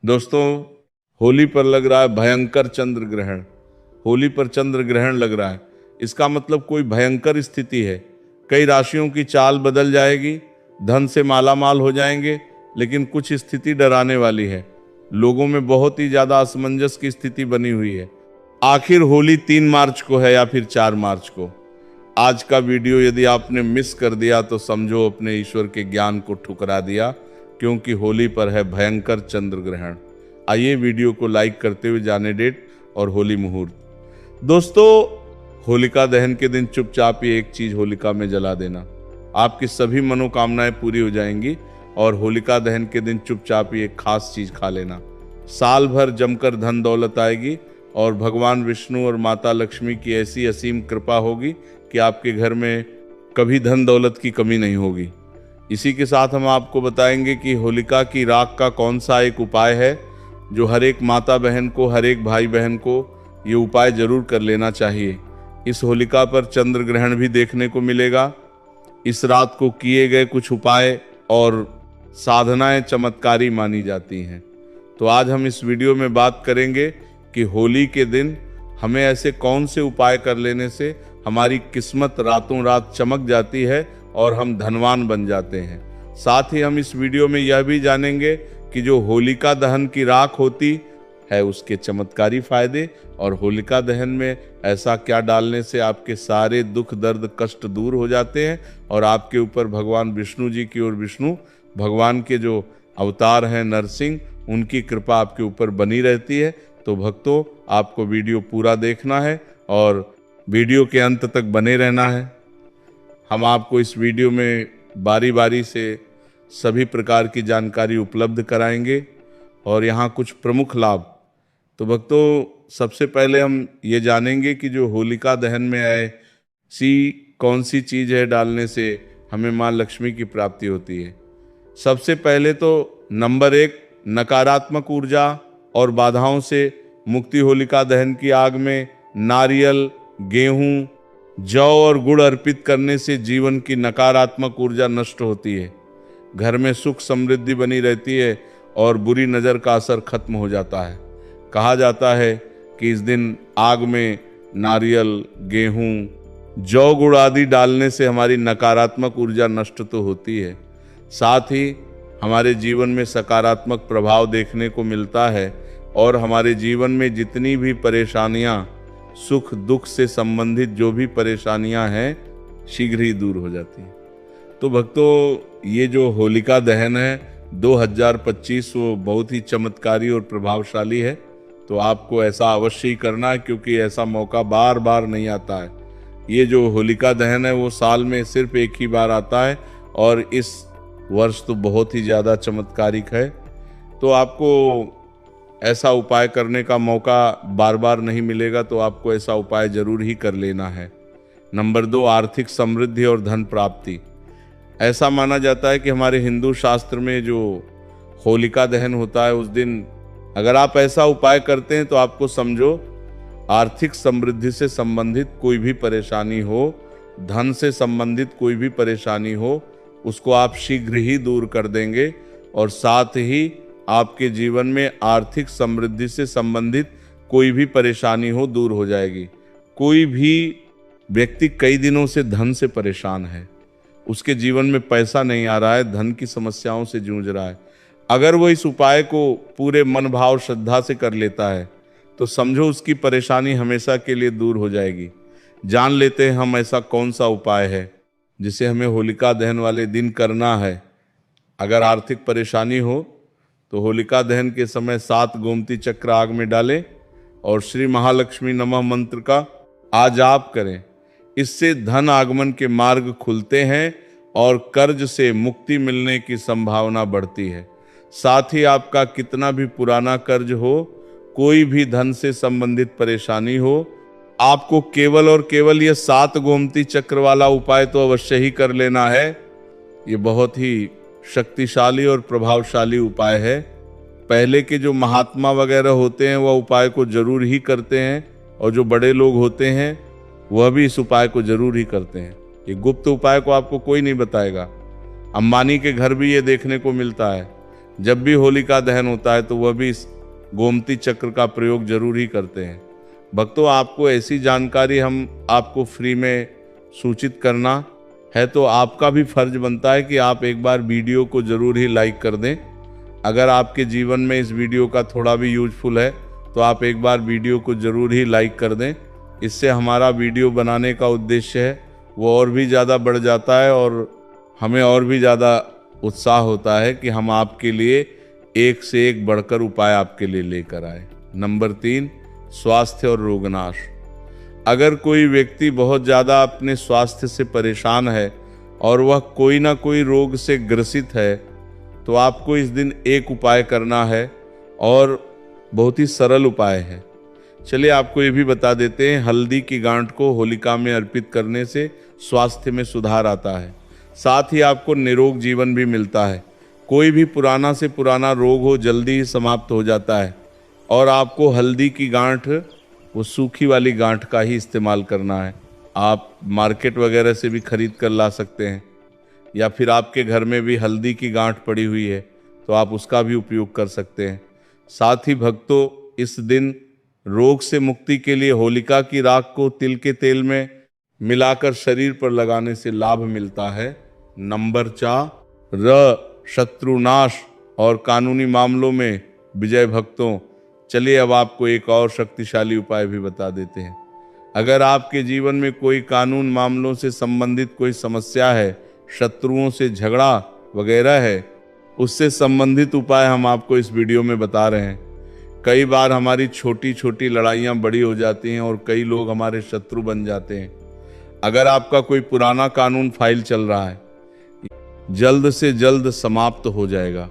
दोस्तों, होली पर लग रहा है भयंकर चंद्र ग्रहण। होली पर चंद्र ग्रहण लग रहा है, इसका मतलब कोई भयंकर स्थिति है। कई राशियों की चाल बदल जाएगी, धन से मालामाल हो जाएंगे, लेकिन कुछ स्थिति डराने वाली है। लोगों में बहुत ही ज्यादा असमंजस की स्थिति बनी हुई है। आखिर होली 3 मार्च को है या फिर 4 मार्च को? आज का वीडियो यदि आपने मिस कर दिया तो समझो अपने ईश्वर के ज्ञान को ठुकरा दिया, क्योंकि होली पर है भयंकर चंद्र ग्रहण। आइए वीडियो को लाइक करते हुए जाने डेट और होली मुहूर्त। दोस्तों, होलिका दहन के दिन चुपचाप ही एक चीज होलिका में जला देना, आपकी सभी मनोकामनाएं पूरी हो जाएंगी। और होलिका दहन के दिन चुपचाप ही एक खास चीज खा लेना, साल भर जमकर धन दौलत आएगी और भगवान विष्णु और माता लक्ष्मी की ऐसी असीम कृपा होगी कि आपके घर में कभी धन दौलत की कमी नहीं होगी। इसी के साथ हम आपको बताएंगे कि होलिका की राख का कौन सा एक उपाय है जो हर एक माता बहन को, हर एक भाई बहन को ये उपाय जरूर कर लेना चाहिए। इस होलिका पर चंद्र ग्रहण भी देखने को मिलेगा। इस रात को किए गए कुछ उपाय और साधनाएं चमत्कारी मानी जाती हैं। तो आज हम इस वीडियो में बात करेंगे कि होली के दिन हमें ऐसे कौन से उपाय कर लेने से हमारी किस्मत रातों रात चमक जाती है और हम धनवान बन जाते हैं। साथ ही हम इस वीडियो में यह भी जानेंगे कि जो होलिका दहन की राख होती है उसके चमत्कारी फायदे, और होलिका दहन में ऐसा क्या डालने से आपके सारे दुख दर्द कष्ट दूर हो जाते हैं और आपके ऊपर भगवान विष्णु जी की और विष्णु भगवान के जो अवतार हैं नरसिंह, उनकी कृपा आपके ऊपर बनी रहती है। तो भक्तों, आपको वीडियो पूरा देखना है और वीडियो के अंत तक बने रहना है। हम आपको इस वीडियो में बारी बारी से सभी प्रकार की जानकारी उपलब्ध कराएंगे और यहाँ कुछ प्रमुख लाभ। तो भक्तों, सबसे पहले हम ये जानेंगे कि जो होलिका दहन में ऐसी कौन सी चीज़ है डालने से हमें माँ लक्ष्मी की प्राप्ति होती है। सबसे पहले तो नंबर 1, नकारात्मक ऊर्जा और बाधाओं से मुक्ति। होलिका दहन की आग में नारियल, गेहूं, जौ और गुड़ अर्पित करने से जीवन की नकारात्मक ऊर्जा नष्ट होती है। घर में सुख समृद्धि बनी रहती है और बुरी नज़र का असर खत्म हो जाता है। कहा जाता है कि इस दिन आग में नारियल, गेहूं, जौ, गुड़ आदि डालने से हमारी नकारात्मक ऊर्जा नष्ट तो होती है, साथ ही हमारे जीवन में सकारात्मक प्रभाव देखने को मिलता है और हमारे जीवन में जितनी भी परेशानियां, सुख दुख से संबंधित जो भी परेशानियां हैं, शीघ्र ही दूर हो जाती हैं। तो भक्तों, ये जो होलिका दहन है 2025 वो बहुत ही चमत्कारी और प्रभावशाली है। तो आपको ऐसा अवश्य ही करना है, क्योंकि ऐसा मौका बार बार नहीं आता है। ये जो होलिका दहन है वो साल में सिर्फ एक ही बार आता है और इस वर्ष तो बहुत ही ज़्यादा चमत्कारिक है। तो आपको ऐसा उपाय करने का मौका बार बार नहीं मिलेगा, तो आपको ऐसा उपाय जरूर ही कर लेना है। नंबर 2, आर्थिक समृद्धि और धन प्राप्ति। ऐसा माना जाता है कि हमारे हिंदू शास्त्र में जो होलिका दहन होता है उस दिन अगर आप ऐसा उपाय करते हैं तो आपको समझो आर्थिक समृद्धि से संबंधित कोई भी परेशानी हो, धन से संबंधित कोई भी परेशानी हो, उसको आप शीघ्र ही दूर कर देंगे और साथ ही आपके जीवन में आर्थिक समृद्धि से संबंधित कोई भी परेशानी हो दूर हो जाएगी। कोई भी व्यक्ति कई दिनों से धन से परेशान है, उसके जीवन में पैसा नहीं आ रहा है, धन की समस्याओं से जूझ रहा है, अगर वो इस उपाय को पूरे मन भाव श्रद्धा से कर लेता है तो समझो उसकी परेशानी हमेशा के लिए दूर हो जाएगी। जान लेते हैं हम ऐसा कौन सा उपाय है जिसे हमें होलिका दहन वाले दिन करना है। अगर आर्थिक परेशानी हो तो होलिका दहन के समय 7 गोमती चक्र आग में डालें और श्री महालक्ष्मी नमः मंत्र का आजाप करें। इससे धन आगमन के मार्ग खुलते हैं और कर्ज से मुक्ति मिलने की संभावना बढ़ती है। साथ ही आपका कितना भी पुराना कर्ज हो, कोई भी धन से संबंधित परेशानी हो, आपको केवल और केवल ये 7 गोमती चक्र वाला उपाय तो अवश्य ही कर लेना है। ये बहुत ही शक्तिशाली और प्रभावशाली उपाय है। पहले के जो महात्मा वगैरह होते हैं वह उपाय को जरूर ही करते हैं और जो बड़े लोग होते हैं वह भी इस उपाय को जरूर ही करते हैं। ये गुप्त उपाय को आपको कोई नहीं बताएगा। अंबानी के घर भी ये देखने को मिलता है। जब भी होलिका दहन होता है तो वह भी इस गोमती चक्र का प्रयोग जरूर ही करते हैं। भक्तों, आपको ऐसी जानकारी हम आपको फ्री में सूचित करना है तो आपका भी फर्ज बनता है कि आप एक बार वीडियो को जरूर ही लाइक कर दें। अगर आपके जीवन में इस वीडियो का थोड़ा भी यूजफुल है तो आप एक बार वीडियो को जरूर ही लाइक कर दें। इससे हमारा वीडियो बनाने का उद्देश्य है वो और भी ज़्यादा बढ़ जाता है और हमें और भी ज़्यादा उत्साह होता है कि हम आपके लिए एक से एक बढ़कर उपाय आपके लिए लेकर आए। नंबर 3, स्वास्थ्य और रोगनाश। अगर कोई व्यक्ति बहुत ज़्यादा अपने स्वास्थ्य से परेशान है और वह कोई ना कोई रोग से ग्रसित है तो आपको इस दिन एक उपाय करना है और बहुत ही सरल उपाय है। चलिए आपको ये भी बता देते हैं, हल्दी की गांठ को होलिका में अर्पित करने से स्वास्थ्य में सुधार आता है, साथ ही आपको निरोग जीवन भी मिलता है। कोई भी पुराना से पुराना रोग हो जल्दी ही समाप्त हो जाता है। और आपको हल्दी की गांठ वो सूखी वाली गांठ का ही इस्तेमाल करना है। आप मार्केट वगैरह से भी खरीद कर ला सकते हैं या फिर आपके घर में भी हल्दी की गांठ पड़ी हुई है तो आप उसका भी उपयोग कर सकते हैं। साथ ही भक्तों, इस दिन रोग से मुक्ति के लिए होलिका की राख को तिल के तेल में मिलाकर शरीर पर लगाने से लाभ मिलता है। नंबर 4, शत्रुनाश और कानूनी मामलों में विजय। भक्तों, चलिए अब आपको एक और शक्तिशाली उपाय भी बता देते हैं। अगर आपके जीवन में कोई कानून मामलों से संबंधित कोई समस्या है, शत्रुओं से झगड़ा वगैरह है, उससे संबंधित उपाय हम आपको इस वीडियो में बता रहे हैं। कई बार हमारी छोटी छोटी लड़ाइयाँ बड़ी हो जाती हैं और कई लोग हमारे शत्रु बन जाते हैं। अगर आपका कोई पुराना कानून फाइल चल रहा है, जल्द से जल्द समाप्त हो जाएगा।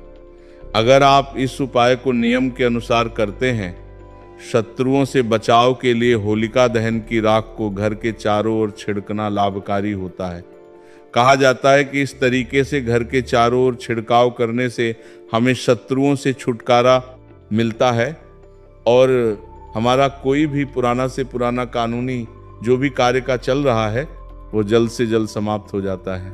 अगर आप इस उपाय को नियम के अनुसार करते हैं, शत्रुओं से बचाव के लिए होलिका दहन की राख को घर के चारों ओर छिड़कना लाभकारी होता है। कहा जाता है कि इस तरीके से घर के चारों ओर छिड़काव करने से हमें शत्रुओं से छुटकारा मिलता है और हमारा कोई भी पुराना से पुराना कानूनी जो भी कार्य का चल रहा है वो जल्द से जल्द समाप्त हो जाता है।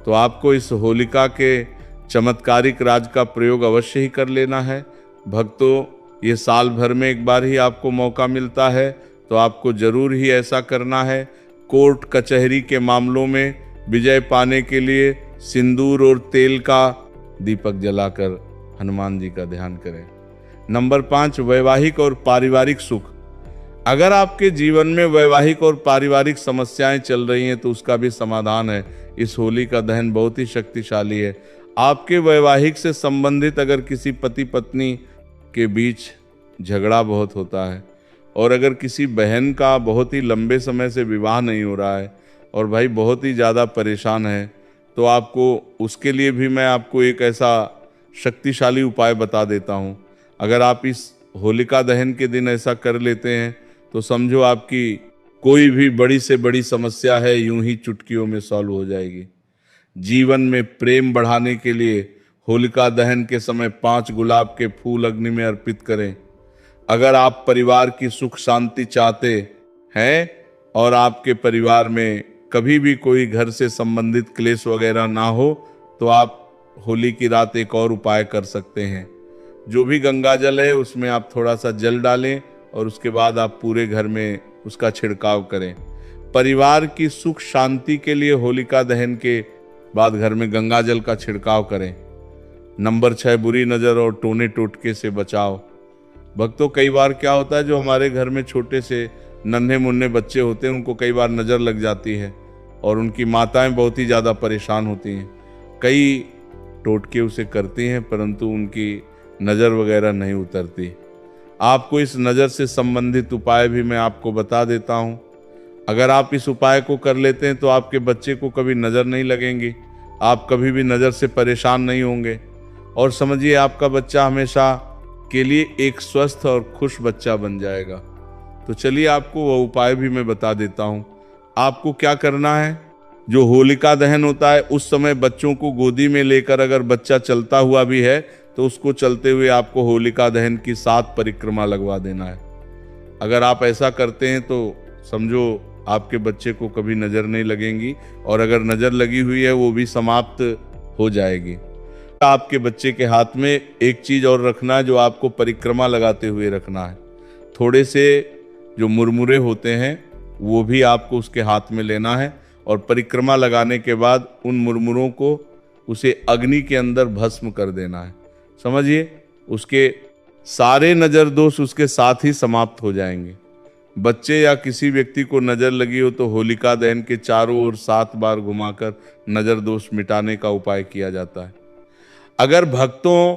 तो आपको इस होलिका के चमत्कारिक राज का प्रयोग अवश्य ही कर लेना है। भक्तों, ये साल भर में एक बार ही आपको मौका मिलता है तो आपको जरूर ही ऐसा करना है। कोर्ट कचहरी के मामलों में विजय पाने के लिए सिंदूर और तेल का दीपक जलाकर हनुमान जी का ध्यान करें। नंबर 5, वैवाहिक और पारिवारिक सुख। अगर आपके जीवन में वैवाहिक और पारिवारिक समस्याएं चल रही हैं तो उसका भी समाधान है। इस होली का दहन बहुत ही शक्तिशाली है। आपके वैवाहिक से संबंधित अगर किसी पति पत्नी के बीच झगड़ा बहुत होता है और अगर किसी बहन का बहुत ही लंबे समय से विवाह नहीं हो रहा है और भाई बहुत ही ज़्यादा परेशान है, तो आपको उसके लिए भी मैं आपको एक ऐसा शक्तिशाली उपाय बता देता हूँ। अगर आप इस होलिका दहन के दिन ऐसा कर लेते हैं तो समझो आपकी कोई भी बड़ी से बड़ी समस्या है यूं ही चुटकियों में सॉल्व हो जाएगी। जीवन में प्रेम बढ़ाने के लिए होलिका दहन के समय 5 गुलाब के फूल अग्नि में अर्पित करें। अगर आप परिवार की सुख शांति चाहते हैं और आपके परिवार में कभी भी कोई घर से संबंधित क्लेश वगैरह ना हो तो आप होली की रात एक और उपाय कर सकते हैं। जो भी गंगा जल है उसमें आप थोड़ा सा जल डालें और उसके बाद आप पूरे घर में उसका छिड़काव करें। परिवार की सुख शांति के लिए होलिका दहन के बाद घर में गंगा जल का छिड़काव करें। नंबर 6, बुरी नज़र और टोने टोटके से बचाव। भक्तों, कई बार क्या होता है, जो हमारे घर में छोटे से नन्हे मुन्ने बच्चे होते हैं उनको कई बार नज़र लग जाती है और उनकी माताएं बहुत ही ज़्यादा परेशान होती हैं। कई टोटके उसे करती हैं परंतु उनकी नज़र वगैरह नहीं उतरती। आपको इस नज़र से संबंधित उपाय भी मैं आपको बता देता हूँ। अगर आप इस उपाय को कर लेते हैं तो आपके बच्चे को कभी नज़र नहीं लगेंगी, आप कभी भी नज़र से परेशान नहीं होंगे और समझिए आपका बच्चा हमेशा के लिए एक स्वस्थ और खुश बच्चा बन जाएगा। तो चलिए आपको वह उपाय भी मैं बता देता हूँ। आपको क्या करना है, जो होलिका दहन होता है उस समय बच्चों को गोदी में लेकर अगर बच्चा चलता हुआ भी है तो उसको चलते हुए आपको होलिका दहन की 7 परिक्रमा लगवा देना है। अगर आप ऐसा करते हैं तो समझो आपके बच्चे को कभी नज़र नहीं लगेंगी और अगर नज़र लगी हुई है वो भी समाप्त हो जाएगी। आपके बच्चे के हाथ में एक चीज और रखना है जो आपको परिक्रमा लगाते हुए रखना है। थोड़े से जो मुरमुरे होते हैं वो भी आपको उसके हाथ में लेना है और परिक्रमा लगाने के बाद उन मुरमुरों को उसे अग्नि के अंदर भस्म कर देना है। समझिए, उसके सारे नजर दोष उसके साथ ही समाप्त हो जाएंगे। बच्चे या किसी व्यक्ति को नजर लगी हो तो होलिका दहन के चारों ओर 7 बार घुमाकर नजर दोष मिटाने का उपाय किया जाता है। अगर भक्तों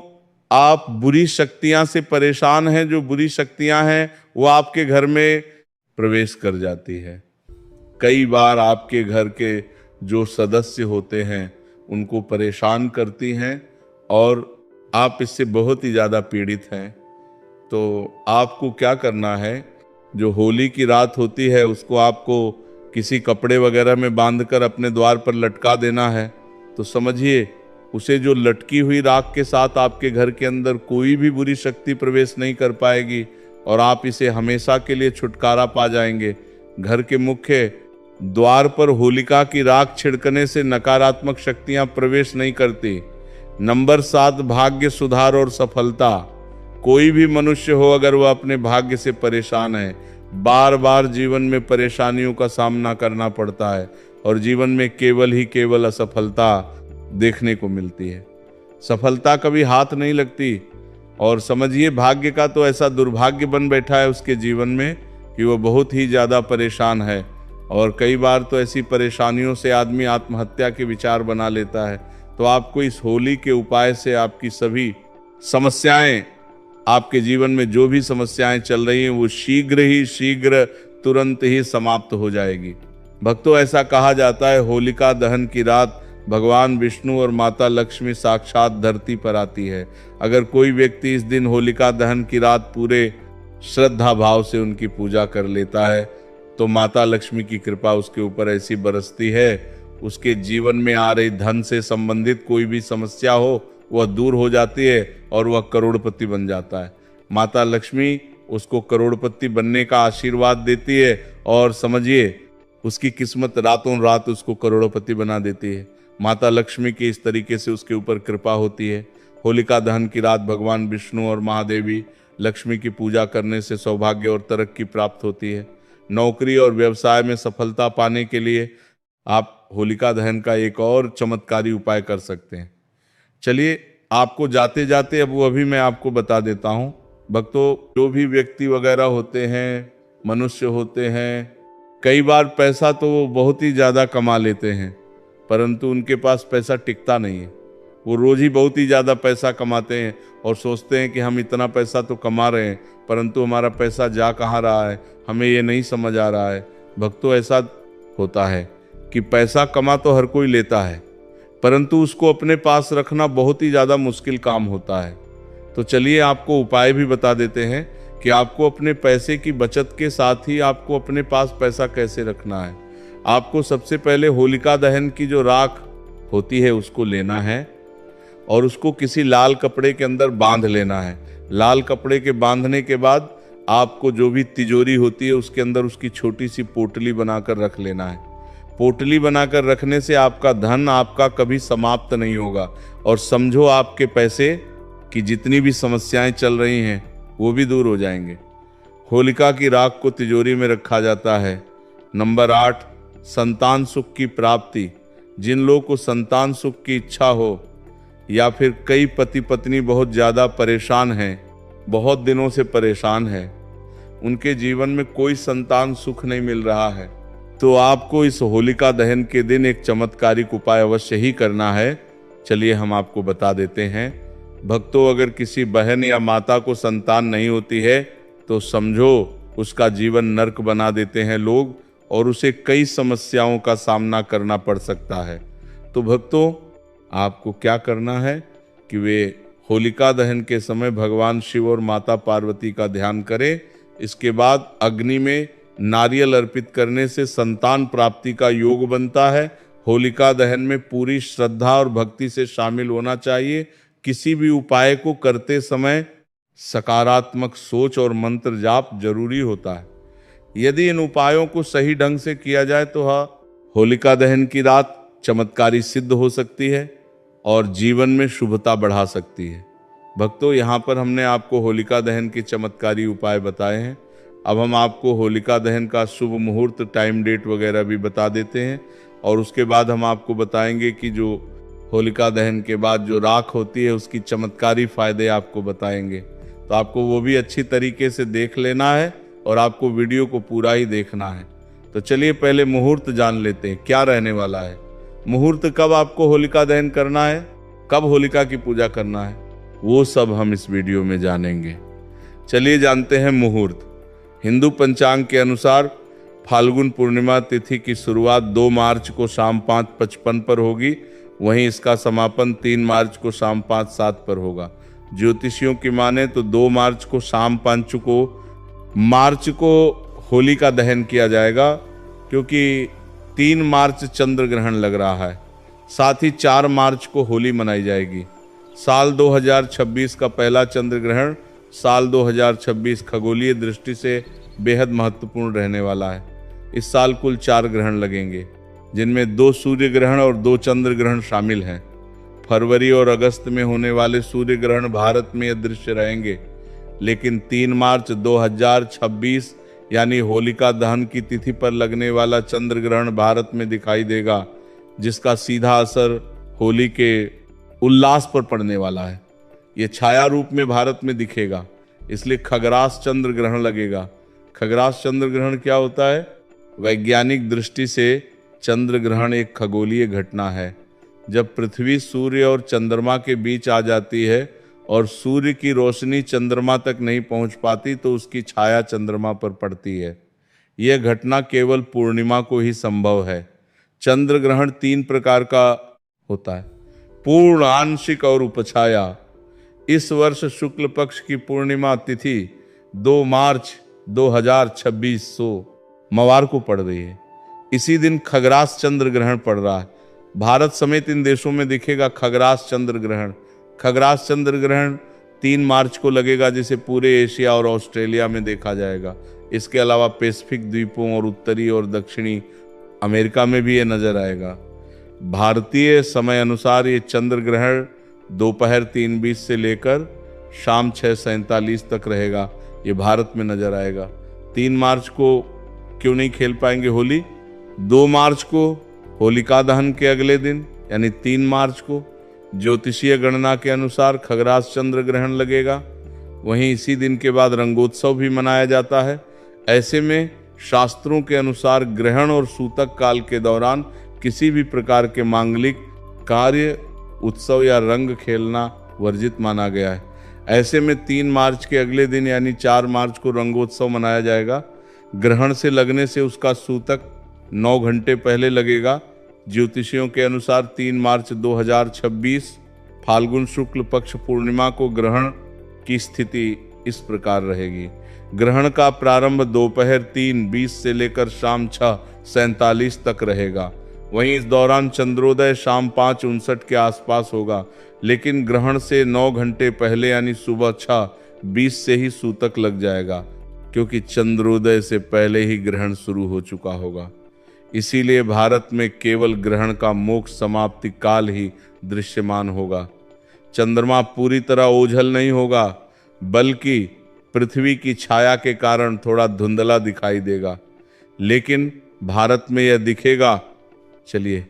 आप बुरी शक्तियां से परेशान हैं, जो बुरी शक्तियां हैं वो आपके घर में प्रवेश कर जाती है। कई बार आपके घर के जो सदस्य होते हैं उनको परेशान करती हैं और आप इससे बहुत ही ज़्यादा पीड़ित हैं। तो आपको क्या करना है, जो होली की रात होती है उसको आपको किसी कपड़े वगैरह में बांधकर अपने द्वार पर लटका देना है। तो समझिए, उसे जो लटकी हुई राख के साथ आपके घर के अंदर कोई भी बुरी शक्ति प्रवेश नहीं कर पाएगी और आप इसे हमेशा के लिए छुटकारा पा जाएंगे। घर के मुख्य द्वार पर होलिका की राख छिड़कने से नकारात्मक शक्तियां प्रवेश नहीं करती। नंबर 7, भाग्य सुधार और सफलता। कोई भी मनुष्य हो, अगर वह अपने भाग्य से परेशान है, बार बार जीवन में परेशानियों का सामना करना पड़ता है और जीवन में केवल ही केवल असफलता देखने को मिलती है। सफलता कभी हाथ नहीं लगती और समझिए, भाग्य का तो ऐसा दुर्भाग्य बन बैठा है उसके जीवन में कि वो बहुत ही ज़्यादा परेशान है और कई बार तो ऐसी परेशानियों से आदमी आत्महत्या के विचार बना लेता है। तो आपको इस होली के उपाय से आपकी सभी समस्याएं, आपके जीवन में जो भी समस्याएं चल रही हैं वो शीघ्र तुरंत ही समाप्त हो जाएगी। भक्तों, ऐसा कहा जाता है होलिका दहन की रात भगवान विष्णु और माता लक्ष्मी साक्षात धरती पर आती है। अगर कोई व्यक्ति इस दिन होलिका दहन की रात पूरे श्रद्धा भाव से उनकी पूजा कर लेता है तो माता लक्ष्मी की कृपा उसके ऊपर ऐसी बरसती है, उसके जीवन में आ रही धन से संबंधित कोई भी समस्या हो वह दूर हो जाती है और वह करोड़पति बन जाता है। माता लक्ष्मी उसको करोड़पति बनने का आशीर्वाद देती है और समझिए, उसकी किस्मत रातों रात उसको करोड़पति बना देती है। माता लक्ष्मी की इस तरीके से उसके ऊपर कृपा होती है। होलिका दहन की रात भगवान विष्णु और महादेवी लक्ष्मी की पूजा करने से सौभाग्य और तरक्की प्राप्त होती है। नौकरी और व्यवसाय में सफलता पाने के लिए आप होलिका दहन का एक और चमत्कारी उपाय कर सकते हैं। चलिए, आपको जाते जाते अब वो भी मैं आपको बता देता हूँ। भक्तों, जो भी व्यक्ति वगैरह होते हैं, मनुष्य होते हैं, कई बार पैसा तो वो बहुत ही ज़्यादा कमा लेते हैं परंतु उनके पास पैसा टिकता नहीं है। वो रोज ही बहुत ही ज़्यादा पैसा कमाते हैं और सोचते हैं कि हम इतना पैसा तो कमा रहे हैं परंतु हमारा पैसा जा कहाँ रहा है, हमें ये नहीं समझ आ रहा है। भक्तों, ऐसा होता है कि पैसा कमा तो हर कोई लेता है परंतु उसको अपने पास रखना बहुत ही ज़्यादा मुश्किल काम होता है। तो चलिए, आपको उपाय भी बता देते हैं कि आपको अपने पैसे की बचत के साथ ही आपको अपने पास पैसा कैसे रखना है। आपको सबसे पहले होलिका दहन की जो राख होती है उसको लेना है और उसको किसी लाल कपड़े के अंदर बांध लेना है। लाल कपड़े के बांधने के बाद आपको जो भी तिजोरी होती है उसके अंदर उसकी छोटी सी पोटली बनाकर रख लेना है। पोटली बनाकर रखने से आपका धन आपका कभी समाप्त नहीं होगा और समझो, आपके पैसे की जितनी भी समस्याएं चल रही हैं वो भी दूर हो जाएंगे। होलिका की राख को तिजोरी में रखा जाता है। नंबर 8, संतान सुख की प्राप्ति। जिन लोगों को संतान सुख की इच्छा हो या फिर कई पति पत्नी बहुत ज़्यादा परेशान हैं, बहुत दिनों से परेशान हैं, उनके जीवन में कोई संतान सुख नहीं मिल रहा है, तो आपको इस होलिका दहन के दिन एक चमत्कारिक उपाय अवश्य ही करना है। चलिए, हम आपको बता देते हैं। भक्तों, अगर किसी बहन या माता को संतान नहीं होती है तो समझो उसका जीवन नर्क बना देते हैं लोग और उसे कई समस्याओं का सामना करना पड़ सकता है। तो भक्तों, आपको क्या करना है कि वे होलिका दहन के समय भगवान शिव और माता पार्वती का ध्यान करें। इसके बाद अग्नि में नारियल अर्पित करने से संतान प्राप्ति का योग बनता है। होलिका दहन में पूरी श्रद्धा और भक्ति से शामिल होना चाहिए। किसी भी उपाय को करते समय सकारात्मक सोच और मंत्र जाप जरूरी होता है। यदि इन उपायों को सही ढंग से किया जाए तो होलिका दहन की रात चमत्कारी सिद्ध हो सकती है और जीवन में शुभता बढ़ा सकती है। भक्तों, यहाँ पर हमने आपको होलिका दहन के चमत्कारी उपाय बताए हैं। अब हम आपको होलिका दहन का शुभ मुहूर्त, टाइम, डेट वगैरह भी बता देते हैं, और उसके बाद हम आपको बताएंगे कि जो होलिका दहन के बाद जो राख होती है उसकी चमत्कारी फायदे आपको बताएंगे। तो आपको वो भी अच्छी तरीके से देख लेना है और आपको वीडियो को पूरा ही देखना है। तो चलिए पहले मुहूर्त जान लेते हैं क्या रहने वाला है। मुहूर्त कब आपको होलिका दहन करना है, कब होलिका की पूजा करना है, वो सब हम इस वीडियो में जानेंगे। चलिए जानते हैं मुहूर्त। हिंदू पंचांग के अनुसार फाल्गुन पूर्णिमा तिथि की शुरुआत 2 मार्च को शाम 5:55 पर होगी। वहीं इसका समापन 3 मार्च को शाम 5:07 पर होगा। ज्योतिषियों की माने तो 2 मार्च को शाम 5 को होलिका दहन किया जाएगा, क्योंकि 3 मार्च चंद्र ग्रहण लग रहा है। साथ ही 4 मार्च को होली मनाई जाएगी। साल 2026 का पहला चंद्र ग्रहण साल 2026 खगोलीय दृष्टि से बेहद महत्वपूर्ण रहने वाला है। इस साल कुल 4 ग्रहण लगेंगे, जिनमें 2 सूर्य ग्रहण और 2 चंद्र ग्रहण शामिल हैं। फरवरी और अगस्त में होने वाले सूर्य ग्रहण भारत में अदृश्य रहेंगे, लेकिन 3 मार्च 2026 यानी होलिका दहन की तिथि पर लगने वाला चंद्र ग्रहण भारत में दिखाई देगा, जिसका सीधा असर होली के उल्लास पर पड़ने वाला है। ये छाया रूप में भारत में दिखेगा, इसलिए खगरास चंद्र ग्रहण लगेगा। खगरास चंद्र ग्रहण क्या होता है? वैज्ञानिक दृष्टि से चंद्र ग्रहण एक खगोलीय घटना है। जब पृथ्वी, सूर्य और चंद्रमा के बीच आ जाती है और सूर्य की रोशनी चंद्रमा तक नहीं पहुंच पाती, तो उसकी छाया चंद्रमा पर पड़ती है। यह घटना केवल पूर्णिमा को ही संभव है। चंद्र ग्रहण 3 प्रकार का होता है: पूर्ण, आंशिक और उपछाया। इस वर्ष शुक्ल पक्ष की पूर्णिमा तिथि 2 मार्च 2026 मवार को पड़ रही है। इसी दिन खगरास चंद्र ग्रहण पड़ रहा है। भारत समेत इन देशों में दिखेगा खगरास चंद्र ग्रहण। खगरास चंद्र ग्रहण 3 मार्च को लगेगा, जिसे पूरे एशिया और ऑस्ट्रेलिया में देखा जाएगा। इसके अलावा पैसिफिक द्वीपों और उत्तरी और दक्षिणी अमेरिका में भी ये नजर आएगा। भारतीय समय अनुसार ये चंद्र ग्रहण दोपहर 3:20 से लेकर शाम 6:47 तक रहेगा। ये भारत में नजर आएगा। 3 मार्च को क्यों नहीं खेल पाएंगे होली? 2 मार्च को होलिका दहन के अगले दिन यानी 3 मार्च को ज्योतिषीय गणना के अनुसार खगरास चंद्र ग्रहण लगेगा। वहीं इसी दिन के बाद रंगोत्सव भी मनाया जाता है। ऐसे में शास्त्रों के अनुसार ग्रहण और सूतक काल के दौरान किसी भी प्रकार के मांगलिक कार्य, उत्सव या रंग खेलना वर्जित माना गया है। ऐसे में 3 मार्च के अगले दिन यानी 4 मार्च को रंगोत्सव मनाया जाएगा। ग्रहण से लगने से उसका सूतक 9 घंटे पहले लगेगा। ज्योतिषियों के अनुसार 3 मार्च 2026 फाल्गुन शुक्ल पक्ष पूर्णिमा को ग्रहण की स्थिति इस प्रकार रहेगी। ग्रहण का प्रारंभ दोपहर 3:20 से लेकर शाम 6:47 तक रहेगा। वहीं इस दौरान चंद्रोदय शाम 5:59 के आसपास होगा, लेकिन ग्रहण से 9 घंटे पहले यानी सुबह 6:20 से ही सूतक लग जाएगा, क्योंकि चंद्रोदय से पहले ही ग्रहण शुरू हो चुका होगा। इसीलिए भारत में केवल ग्रहण का मोक्ष समाप्ति काल ही दृश्यमान होगा। चंद्रमा पूरी तरह ओझल नहीं होगा, बल्कि पृथ्वी की छाया के कारण थोड़ा धुंधला दिखाई देगा, लेकिन भारत में यह दिखेगा। चलिए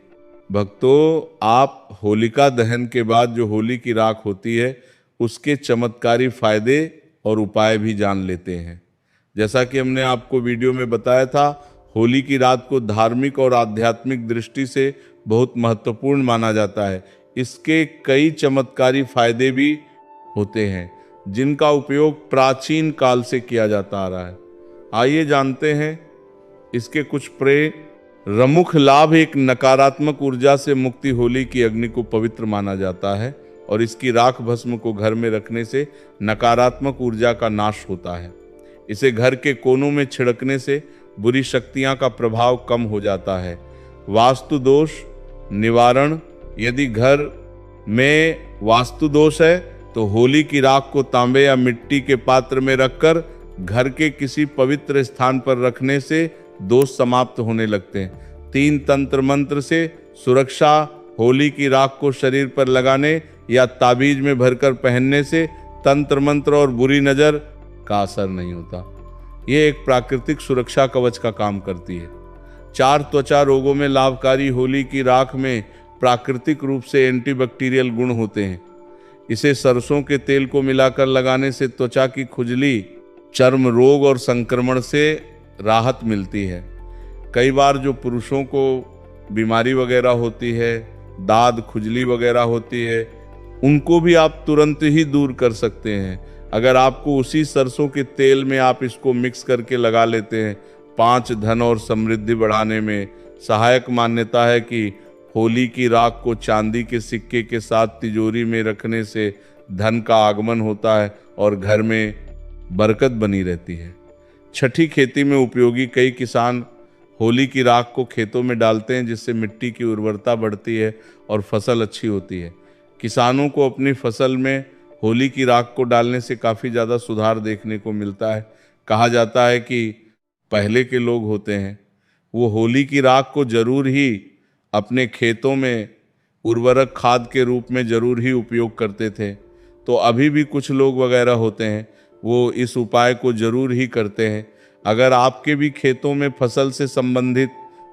भक्तों, आप होलिका दहन के बाद जो होली की राख होती है उसके चमत्कारी फायदे और उपाय भी जान लेते हैं। जैसा कि हमने आपको वीडियो में बताया था, होली की रात को धार्मिक और आध्यात्मिक दृष्टि से बहुत महत्वपूर्ण माना जाता है। इसके कई चमत्कारी फायदे भी होते हैं, जिनका उपयोग प्राचीन काल से किया जाता आ रहा है। आइए जानते हैं इसके कुछ प्रमुख लाभ। एक नकारात्मक ऊर्जा से मुक्ति। होली की अग्नि को पवित्र माना जाता है और इसकी राख भस्म को घर में रखने से नकारात्मक ऊर्जा का नाश होता है। इसे घर के कोनों में छिड़कने से बुरी शक्तियां का प्रभाव कम हो जाता है। वास्तु दोष निवारण। यदि घर में वास्तु दोष है तो होली की राख को तांबे या मिट्टी के पात्र में रखकर घर के किसी पवित्र स्थान पर रखने से दोष समाप्त होने लगते हैं। 3 तंत्र मंत्र से सुरक्षा होली की राख को शरीर पर लगाने या ताबीज में भरकर पहनने से तंत्र मंत्र और बुरी नजर का असर नहीं होता। ये एक प्राकृतिक सुरक्षा कवच का काम करती है। 4 त्वचा रोगों में लाभकारी होली की राख में प्राकृतिक रूप से एंटीबैक्टीरियल गुण होते हैं। इसे सरसों के तेल को मिलाकर लगाने से त्वचा की खुजली, चर्म रोग और संक्रमण से राहत मिलती है। कई बार जो पुरुषों को बीमारी वगैरह होती है, दाद खुजली वगैरह होती है, उनको भी आप तुरंत ही दूर कर सकते हैं। अगर आपको उसी सरसों के तेल में आप इसको मिक्स करके लगा लेते हैं। 5 धन और समृद्धि बढ़ाने में सहायक मान्यता है कि होली की राख को चांदी के सिक्के के साथ तिजोरी में रखने से धन का आगमन होता है और घर में बरकत बनी रहती है। छठी खेती में उपयोगी कई किसान होली की राख को खेतों में डालते हैं, जिससे मिट्टी की उर्वरता बढ़ती है और फसल अच्छी होती है। किसानों को अपनी फसल में होली की राख को डालने से काफ़ी ज़्यादा सुधार देखने को मिलता है। कहा जाता है कि पहले के लोग होते हैं वो होली की राख को जरूर ही अपने खेतों में उर्वरक खाद के रूप में जरूर ही उपयोग करते थे। तो अभी भी कुछ लोग वगैरह होते हैं वो इस उपाय को जरूर ही करते हैं। अगर आपके भी खेतों में फसल से संबंधित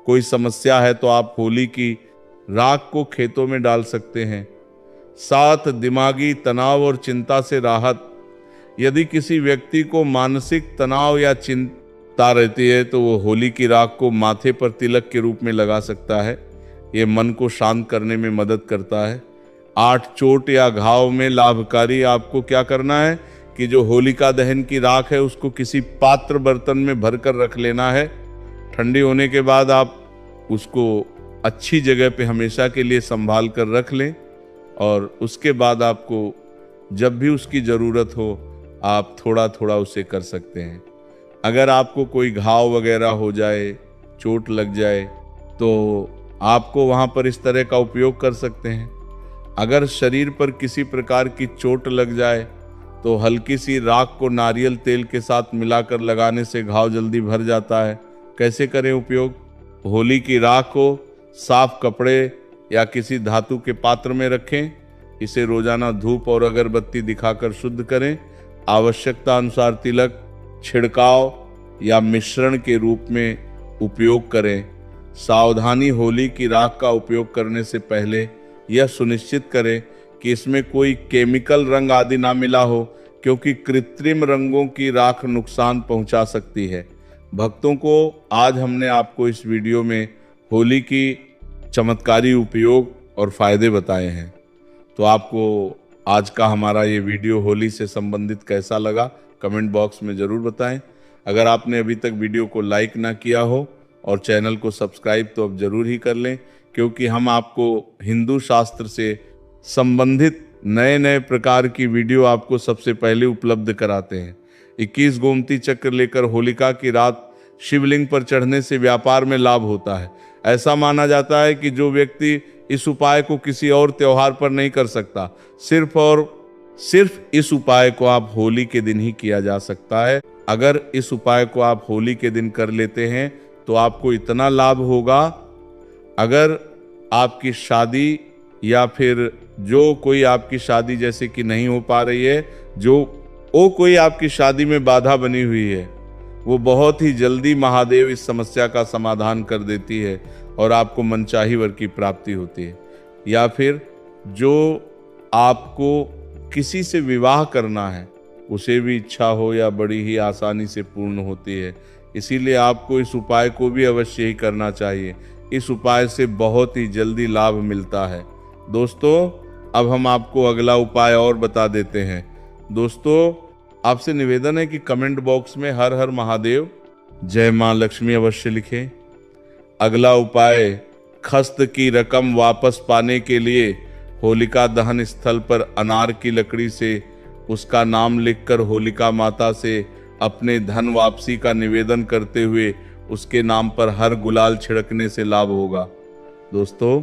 कोई समस्या है तो आप होली की राख को खेतों में डाल सकते हैं। 7 दिमागी तनाव और चिंता से राहत। यदि किसी व्यक्ति को मानसिक तनाव या चिंता रहती है तो वो होली की राख को माथे पर तिलक के रूप में लगा सकता है। ये मन को शांत करने में मदद करता है। 8 चोट या घाव में लाभकारी। आपको क्या करना है कि जो होलिका दहन की राख है उसको किसी पात्र बर्तन में भरकर रख लेना है। ठंडी होने के बाद आप उसको अच्छी जगह पे हमेशा के लिए संभाल कर रख लें और उसके बाद आपको जब भी उसकी ज़रूरत हो आप थोड़ा थोड़ा उसे कर सकते हैं। अगर आपको कोई घाव वगैरह हो जाए, चोट लग जाए तो आपको वहाँ पर इस तरह का उपयोग कर सकते हैं। अगर शरीर पर किसी प्रकार की चोट लग जाए तो हल्की सी राख को नारियल तेल के साथ मिलाकर लगाने से घाव जल्दी भर जाता है। कैसे करें उपयोग? होली की राख को साफ कपड़े या किसी धातु के पात्र में रखें। इसे रोजाना धूप और अगरबत्ती दिखाकर शुद्ध करें। आवश्यकता अनुसार तिलक, छिड़काव या मिश्रण के रूप में उपयोग करें। सावधानी, होली की राख का उपयोग करने से पहले यह सुनिश्चित करें कि इसमें कोई केमिकल रंग आदि ना मिला हो, क्योंकि कृत्रिम रंगों की राख नुकसान पहुंचा सकती है। भक्तों को आज हमने आपको इस वीडियो में होली की चमत्कारी उपयोग और फायदे बताए हैं। तो आपको आज का हमारा ये वीडियो होली से संबंधित कैसा लगा कमेंट बॉक्स में ज़रूर बताएं। अगर आपने अभी तक वीडियो को लाइक ना किया हो और चैनल को सब्सक्राइब तो अब ज़रूर ही कर लें, क्योंकि हम आपको हिंदू शास्त्र से संबंधित नए नए प्रकार की वीडियो आपको सबसे पहले उपलब्ध कराते हैं। 21 गोमती चक्र लेकर होलिका की रात शिवलिंग पर चढ़ने से व्यापार में लाभ होता है। ऐसा माना जाता है कि जो व्यक्ति इस उपाय को किसी और त्योहार पर नहीं कर सकता, सिर्फ और सिर्फ इस उपाय को आप होली के दिन ही किया जा सकता है। अगर इस उपाय को आप होली के दिन कर लेते हैं तो आपको इतना लाभ होगा, अगर आपकी शादी या फिर जो कोई आपकी शादी जैसे कि नहीं हो पा रही है, जो कोई आपकी शादी में बाधा बनी हुई है, वो बहुत ही जल्दी महादेव इस समस्या का समाधान कर देती है और आपको मनचाही वर की प्राप्ति होती है। या फिर जो आपको किसी से विवाह करना है उसे भी इच्छा हो या बड़ी ही आसानी से पूर्ण होती है। इसीलिए आपको इस उपाय को भी अवश्य ही करना चाहिए। इस उपाय से बहुत ही जल्दी लाभ मिलता है। दोस्तों, अब हम आपको अगला उपाय और बता देते हैं। दोस्तों, आपसे निवेदन है कि कमेंट बॉक्स में हर हर महादेव, जय मां लक्ष्मी अवश्य लिखें। अगला उपाय, खस्त की रकम वापस पाने के लिए होलिका दहन स्थल पर अनार की लकड़ी से उसका नाम लिखकर होलिका माता से अपने धन वापसी का निवेदन करते हुए उसके नाम पर हर गुलाल छिड़कने से लाभ होगा। दोस्तों,